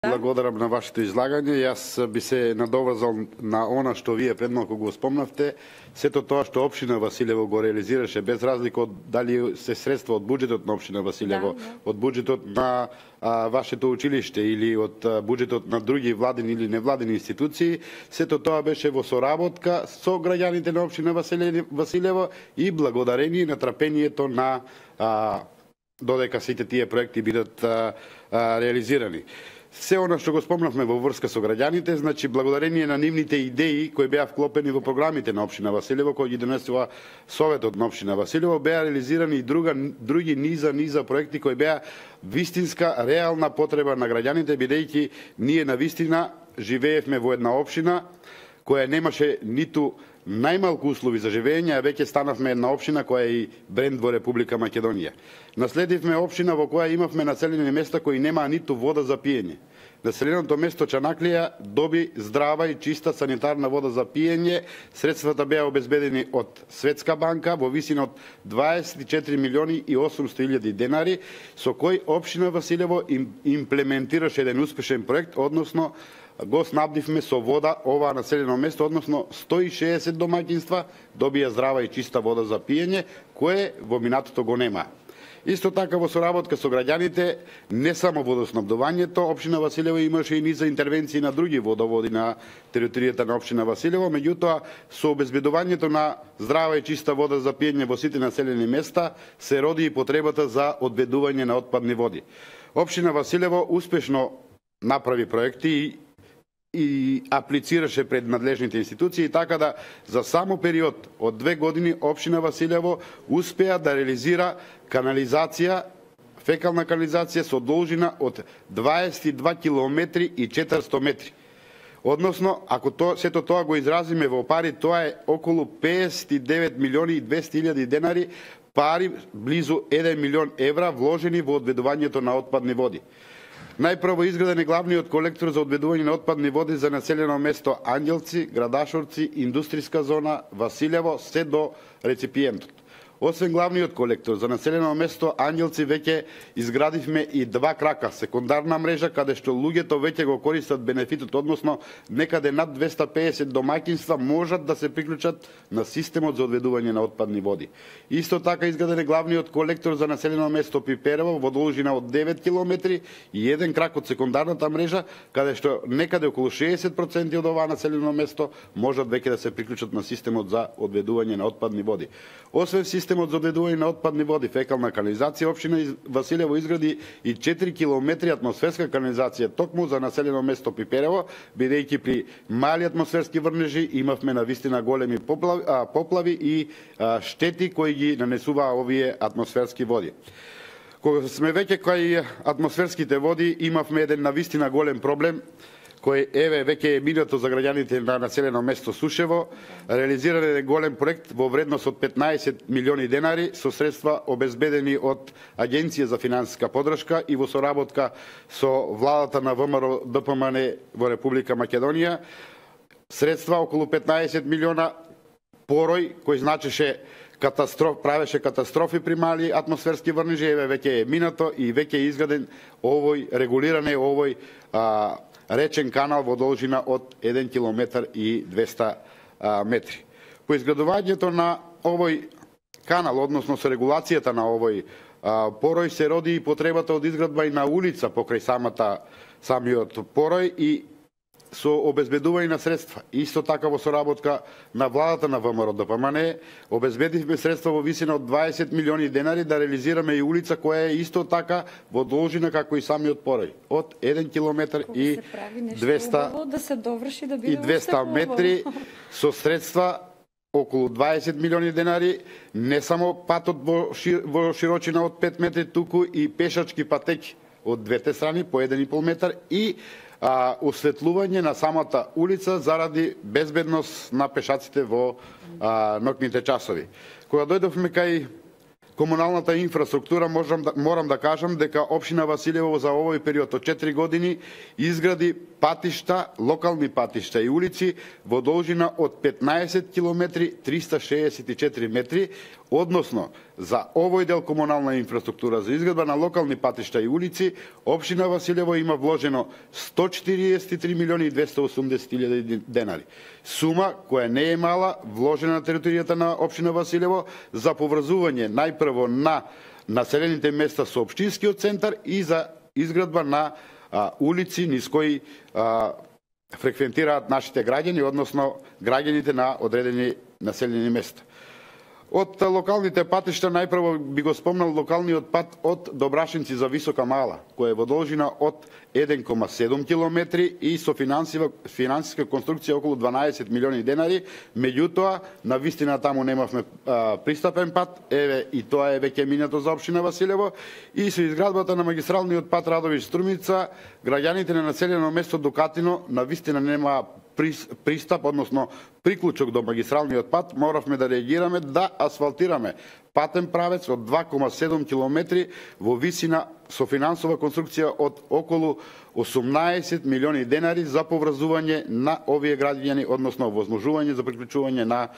Благодарам на вашето излагање. Јас би се надоврзал на она што вие пред малку го спомнавте. Сето тоа што општина Василево го реализираше без разлика од дали се средства од буџетот на општина Василево, од буџетот на вашето училиште или од буџетот на други владини или невладини институции, сето тоа беше во соработка со граѓаните на општина Василево и благодарение на трпението на додека сите тие проекти бидат реализирани. Се она што го спомнавме во врска со граѓаните, значи благодарение на нивните идеи кои беа вклопени во програмите на општина Василево, кои ги донесува Советот на општина Василево, беа реализирани и други низа проекти кои беа вистинска реална потреба на граѓаните, бидејќи ние на вистина живеевме во една општина која немаше ниту најмалку услови за живење, а веќе станавме една општина која е и бренд во Република Македонија. Наследивме општина во која имавме населени места кои немаа ниту вода за пиење. Населеното место Чанаклија доби здрава и чиста санитарна вода за пиење. Средствата беа обезбедени од Светска банка во висина од 24 милиони и 800 илјади денари, со кој општина Василево имплементираше еден успешен проект, односно го снабдивме со вода оваа населено место, односно 160 домаќинства добија здрава и чиста вода за пиење, кое во минатото го нема. Исто така во соработка со граѓаните, не само водоснабдувањето, општина Василево имаше и низа интервенции на други водоводи на територијата на општина Василево, меѓутоа со обезбедувањето на здрава и чиста вода за пиење во сите населени места се роди и потребата за одведување на отпадни води. Општина Василево успешно направи проекти и аплицираше пред надлежните институции, така да за само период од 2 години општина Василево успеа да реализира канализација, фекална канализација со должина од 22 километри и 400 метри. Односно, ако сето тоа го изразиме во пари, тоа е околу 59 милиони и 200 илјади денари, пари близу 1 милион евра вложени во одведувањето на отпадни води. Најпрво изграден е главниот колектор за одведување на отпадни води за населено место Ангелци, Градашорци, индустријска зона, Василево, се до реципиентот. Освен главниот колектор за населено место Ангелци, веќе изградивме и 2 крака секундарна мрежа, каде што луѓето веќе го користат бенефитот, односно некаде над 250 домаќинства можат да се приклучат на системот за одведување на отпадни води. Исто така изграден е главниот колектор за населено место Пиперево во должина од 9 километри и еден крак од секундарната мрежа, каде што некаде околу 60% од оваа населено место можат веќе да се приклучат на системот за одведување на отпадни води. Освен системот за одведување на отпадни води, фекална канализација, општина Василево изгради и 4 километри атмосферска канализација токму за населено место Пиперево, бидејќи при мали атмосферски врнежи имавме на вистина големи поплави и штети кои ги нанесуваа овие атмосферски води. Кога сме веќе кај атмосферските води, имавме еден на вистина голем проблем, кој веќе е минато за граѓаните на населено место Сушево. Реализиран е голем проект во вредност од 15 милиони денари со средства обезбедени од Агенција за финансиска поддршка и во соработка со владата на ВМРО ДПМН во Република Македонија. Средства околу 15 милиона, порој кој значеше правеше катастрофи при мали атмосферски врнежи, веќе е минато и веќе е изграден регулиран е овој речен канал во должина од 1 километар и 200 метри. По изградувањето на овој канал, односно со регулацијата на овој порој, се роди и потребата од изградба и на улица покрај самиот порој и со обезбедување на средства. Исто така во соработка на владата на ВМРО ДПМН обезбедивме средства во висина од 20 милиони денари да реализираме и улица која е исто така во должина како и самиот порој од 1 километар и 200 метри со средства околу 20 милиони денари, не само патот во широчина од 5 метри, туку и пешачки патеки од двете страни по 1,5 метар и осветлување на самата улица заради безбедност на пешаците во ноќните часови. Кога дојдовме кај комуналната инфраструктура, морам да кажам дека општина Василево за овој период од 4 години изгради патишта, локални патишта и улици во должина од 15 километри 364 метри, односно за овој дел комунална инфраструктура за изградба на локални патишта и улици, општина Василево има вложено 143 милиони и 280 илјади денари. Сума која не е мала, вложена на територијата на општина Василево за поврзување најпрво на населените места со општинскиот центар и за изградба на улици низ кои фреквентираат нашите граѓани, односно граѓаните на одредени населени места. Од локалните патишта најпрво би го спомнал локалниот пат од Добрашинци за Висока Мала, која е во должина од 1,7 километри и со финансиска конструкција околу 12 милиони денари, меѓутоа на вистина таму немавме пристапен пат, еве и тоа е веќе минато за општина Василево, и со изградбата на магистралниот пат Радовиш-Струмица, граѓаните на населено место Дукатино на вистина нема пристап, односно приклучок до магистралниот пат, моравме да реагираме да асфалтираме патен правец од 2,7 километри во висина со финансова конструкција од околу 18 милиони денари за поврзување на овие граѓани, односно возможување за приклучување на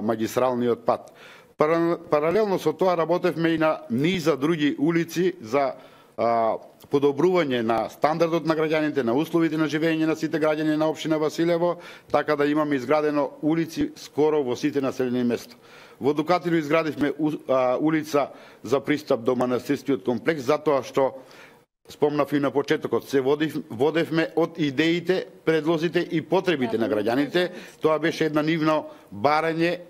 магистралниот пат. Паралелно со тоа работевме и на низа други улици за подобрување на стандардот на граѓаните, на условите на живење на сите граѓани на општина Василево, така да имаме изградено улици скоро во сите населени места. Во Дукатино изградивме улица за пристап до манастирскиот комплекс, затоа што спомнав и на почетокот, се водевме од идеите, предлозите и потребите на граѓаните. Тоа беше една нивно барање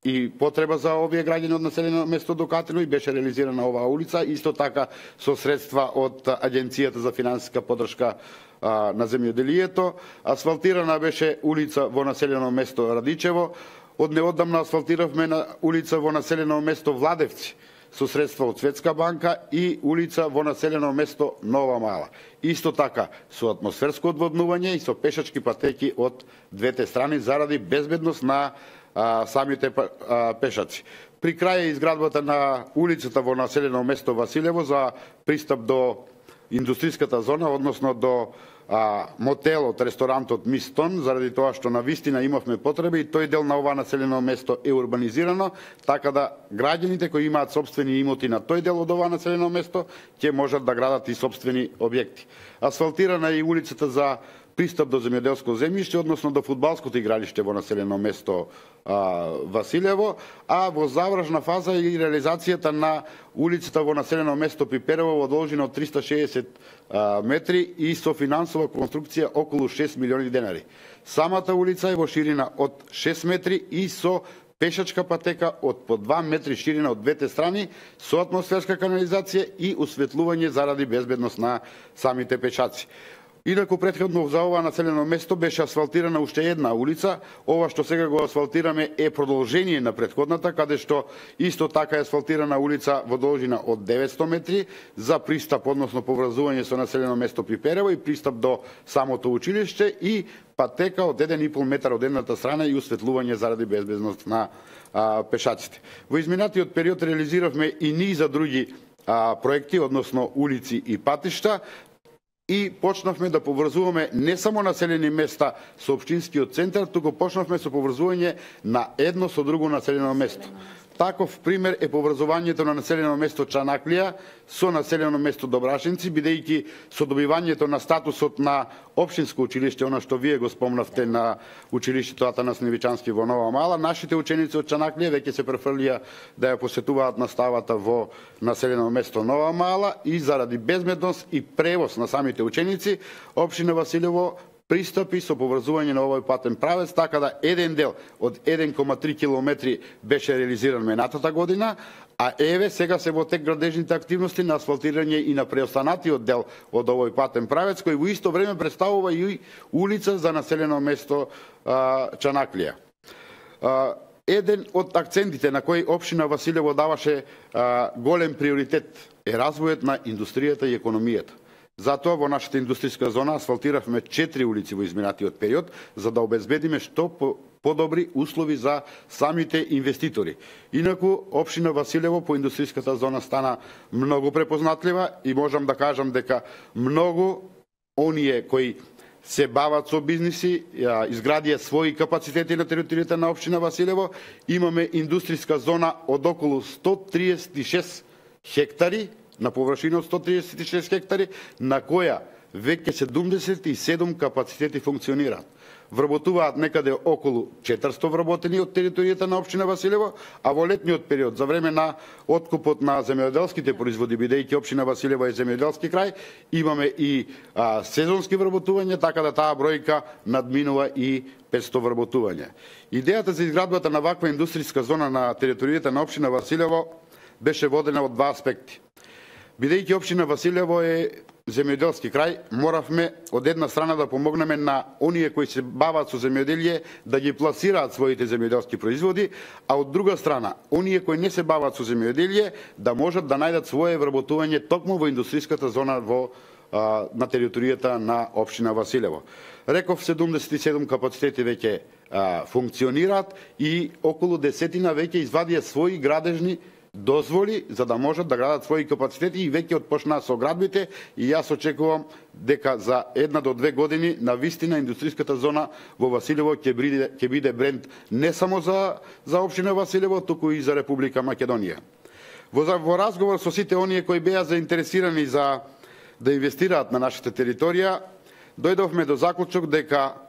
и потреба за овие граѓани од населено место Дукатино и беше реализирана оваа улица, исто така со средства од Агенцијата за финансиска поддршка на земјоделието. Асфалтирана беше улица во населено место Радичево. Од неодамна асфалтиравме на улица во населено место Владевци со средства од Светска банка и улица во населено место Нова Мала. Исто така со атмосферско одводнување и со пешачки патеки од двете страни заради безбедност на самите пешаци. При крај е изградбата на улицата во населено место Василево за пристап до индустријската зона, односно до мотелот, ресторантот Мистон, заради тоа што на вистина имавме потреби и тој дел на ова населено место е урбанизирано, така да граѓаните кои имаат сопствени имоти на тој дел од ова населено место ќе можат да градат и сопствени објекти. Асфалтирана е и улицата за пристап до земјоделско земјиште, односно до фудбалското игралиште во населено место Василево, а во завршна фаза е и реализацијата на улицата во населено место Пиперево во должина од 360 метри и со финансова конструкција околу 6 милиони денари. Самата улица е во ширина од 6 метри и со пешачка патека од по 2 метри ширина од двете страни, со атмосферска канализација и осветлување заради безбедност на самите пешаци. Инаку претходно за ова населено место беше асфалтирана уште една улица. Ова што сега го асфалтираме е продолжение на претходната, каде што исто така е асфалтирана улица во должина од 900 метри за пристап, односно поврзување со населено место Пиперево и пристап до самото училиште и патека од 1,5 метар од едната страна и осветлување заради безбедност на пешаците. Во изминатиот период реализиравме и низа други проекти, односно улици и патишта, и почнавме да поврзуваме не само населени места со општинскиот центар, туку почнавме со поврзување на едно со друго населено место. Таков пример е поврзувањето на населено место Чанаклија со населено место Добрашинци, бидејќи со добивањето на статусот на општинско училиште, она што вие го спомнавте на училиштето Атанас Невичански во Нова Мала, нашите ученици од Чанаклија веќе се префрлија да ја посетуваат наставата во населено место Нова Мала и заради безбедност и превоз на самите ученици, општина Василево пристапи со поврзување на овој патен правец, така да еден дел од 1,3 километри беше реализиран минатата година, а еве сега се во тек градежните активности на асфалтирање и на преостанатиот дел од овој патен правец, кој во исто време представува и улица за населено место Чанаклија. Еден од акцентите на кој општина Василево даваше голем приоритет е развојот на индустријата и економијата. Затоа во нашата индустријска зона асфалтиравме 4 улици во изминатиот период, за да обезбедиме што подобри услови за самите инвеститори. Инаку, општина Василево по индустријската зона стана многу препознатлива и можам да кажам дека многу оние кои се бават со бизниси, изградија своји капацитети на територијата на општина Василево. Имаме индустријска зона од околу 136 хектари, на површина од 136 хектари, на која веќе 77 капацитети функционираат. Вработуваат некаде околу 400 вработени од територијата на општина Василево, а во летниот период, за време на откупот на земјоделските производи, бидејќи општина Василево е земјоделски крај, имаме и сезонски вработувања, така да таа бројка надминува и 500 вработувања. Идејата за изградбата на ваква индустријска зона на територијата на општина Василево беше водена од два аспекти. Бидејќи општина Василево е земјоделски крај, моравме од една страна да помогнеме на оние кои се бават со земјоделие да ги пласираат своите земјоделски производи, а од друга страна, оние кои не се бават со земјоделие да можат да најдат свое вработување токму во индустријската зона на територијата на општина Василево. Реков, 77 капацитети веќе функционираат и околу десетина веќе извадија своји градежни дозволи за да можат да градат своји капацитети и веќе отпочнаа со градбите и јас очекувам дека за 1 до 2 години на вистина индустријската зона во Василево ќе биде бренд не само за општина Василево, туку и за Република Македонија. Во разговор со сите оние кои беа заинтересирани за да инвестираат на нашата територија, дојдовме до заклучок дека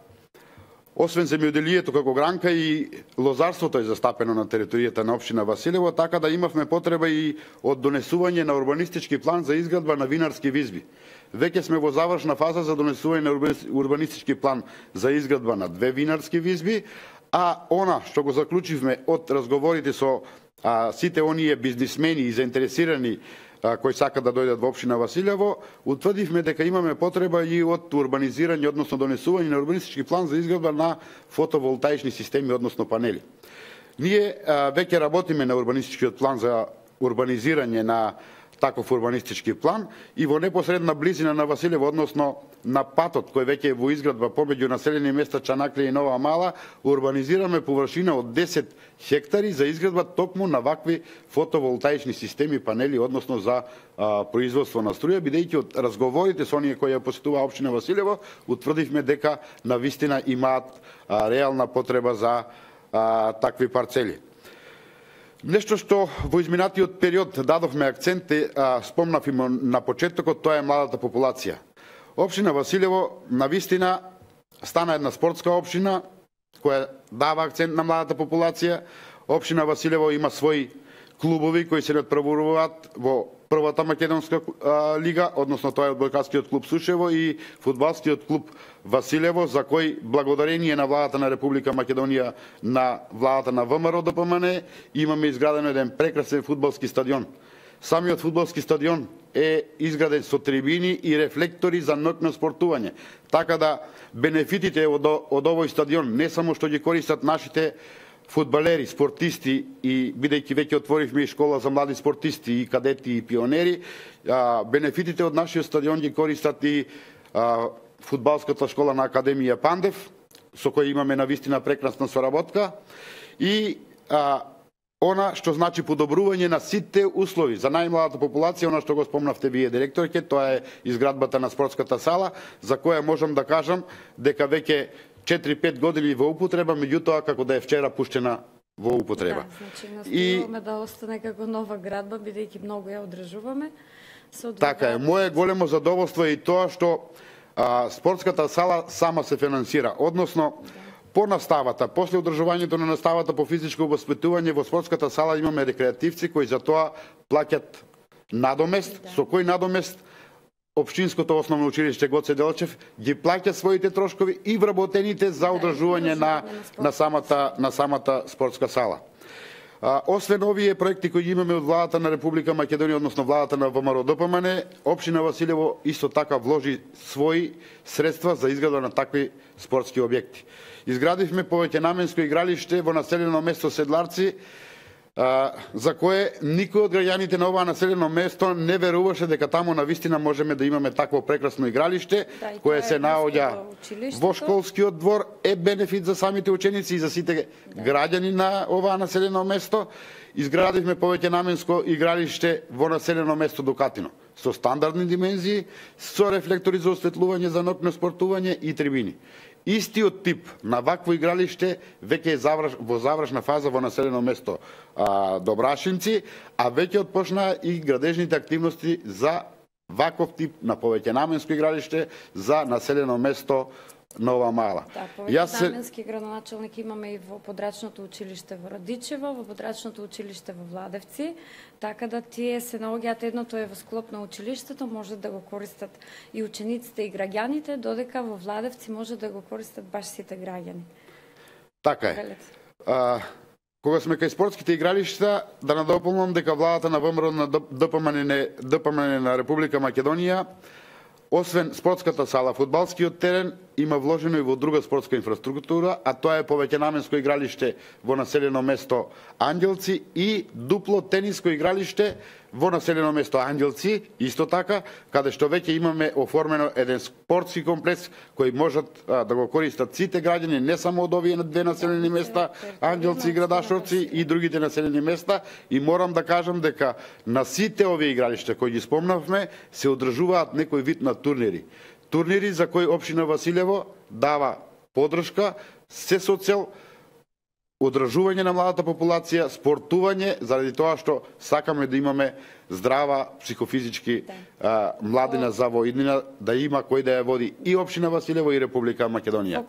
освен земјоделието како гранка и лозарството е застапено на територијата на општина Василево, така да имавме потреба и од донесување на урбанистички план за изградба на винарски визби. Веќе сме во завршна фаза за донесување на урбанистички план за изградба на 2 винарски визби, а она што го заклучивме од разговорите со сите оние бизнисмени и заинтересирани кои сакат да дојдат во општина Василево, утврдивме дека имаме потреба и од урбанизирање, односно донесување на урбанистички план за изградба на фотоволтаични системи, односно панели. Ние веќе работиме на урбанистичкиот план за урбанизирање на таков урбанистички план и во непосредна близина на Василево, односно на патот кој веќе е во изградба помеѓу населени места Чанаклија и Нова Мала, урбанизираме површина од 10 хектари за изградба токму на вакви фотоволтаични системи, панели, односно за производство на струја, бидејќи од разговорите со оние кои ја посетуваа општина Василево, утврдивме дека навистина имаат реална потреба за такви парцели. Нешто што во изминатиот период дадовме акцент, спомнав и на почетокот, тоа е младата популација. Општина Василево навистина стана една спортска општина која дава акцент на младата популација. Општина Василево има своји клубови кои се надпреваруваат во првата македонска лига, односно тоа е одбојкарскиот клуб Сушево и фудбалскиот клуб Василево, за кој благодарение на владата на Република Македонија, на владата на ВМРО ДПМН, имаме изграден еден прекрасен фудбалски стадион. Самиот фудбалски стадион е изграден со трибини и рефлектори за ноќно спортување. Така да бенефитите од овој стадион не само што ги користат нашите фудбалери, спортисти и бидејќи веќе отворивме и школа за млади спортисти и кадети и пионери, бенефитите од нашиот стадион ги користат и фудбалската школа на Академија Пандев, со која имаме навистина прекрасна соработка и она што значи подобрување на сите услови за најмладата популација, она што го спомнавте вие директорке, тоа е изградбата на спортската сала, за која можам да кажам дека веќе 4-5 години во употреба, меѓутоа како да е вчера пуштена во употреба. Да, значи настојуваме да остане како нова градба, бидејќи многу ја одржуваме. Така е, мое големо задоволство е и тоа што спортската сала сама се финансира, односно по наставата, после одржувањето на наставата по физичко воспитување во спортската сала имаме рекреативци кои за тоа плаќат надомест, со кој надомест Општинското основно училиште Гоце Делчев ги плаќа своите трошкови и вработените за одржување на самата спортска сала. Освен овие проекти кои имаме од владата на Република Македонија, односно владата на ВМРО ДПМН, општина Василево исто така вложи своји средства за изградба на такви спортски објекти. Изградивме повеќенаменско игралиште во населено место Седларци, за кое никој од граѓаните на оваа населено место не веруваше дека таму навистина можеме да имаме такво прекрасно игралиште, кое се наоѓа во школскиот двор, е бенефит за самите ученици и за сите граѓани на оваа населено место. изградивме повеќенаменско игралиште во населено место Дукатино со стандардни димензии, со рефлектори за осветлување за ноќно спортување и трибини. Истиот тип на вакво игралиште веќе е во завршна фаза во населено место Добрашинци, а веќе отпочнаа и градежните активности за ваков тип на повеќенаменско игралиште за населено место Нова Мала. Да, повеќенаменски градоначалник имаме и во подрачното училиште во Радичево, во подрачното училиште во Владевци, така да тие се наоѓаат, едното е во склоп на училиштето, може да го користат и учениците и граѓаните, додека во Владевци може да го користат баш сите граѓани. Така е. Кога сме кај спортските игралишта, да надополнам дека владата на ВМРО на ДПМН на Република Македонија, освен спортската сала, фудбалскиот терен има вложено и во друга спортска инфраструктура, а тоа е повеќенаменско игралиште во населено место Анѓелци и дупло тениско игралиште во населено место Анѓелци, исто така, каде што веќе имаме оформено еден спортски комплекс кој можат да го користат сите граѓани, не само од овие две населени места, Анѓелци и Градашовци и другите населени места, и морам да кажам дека на сите овие игралишта кои ги спомнавме се одржуваат некој вид на турнири. Турнири за кои општина Василево дава поддршка, се со цел одржување на младата популација, спортување, заради тоа што сакаме да имаме здрава психофизички младина за во иднина, да има кој да ја води и општина Василево и Република Македонија.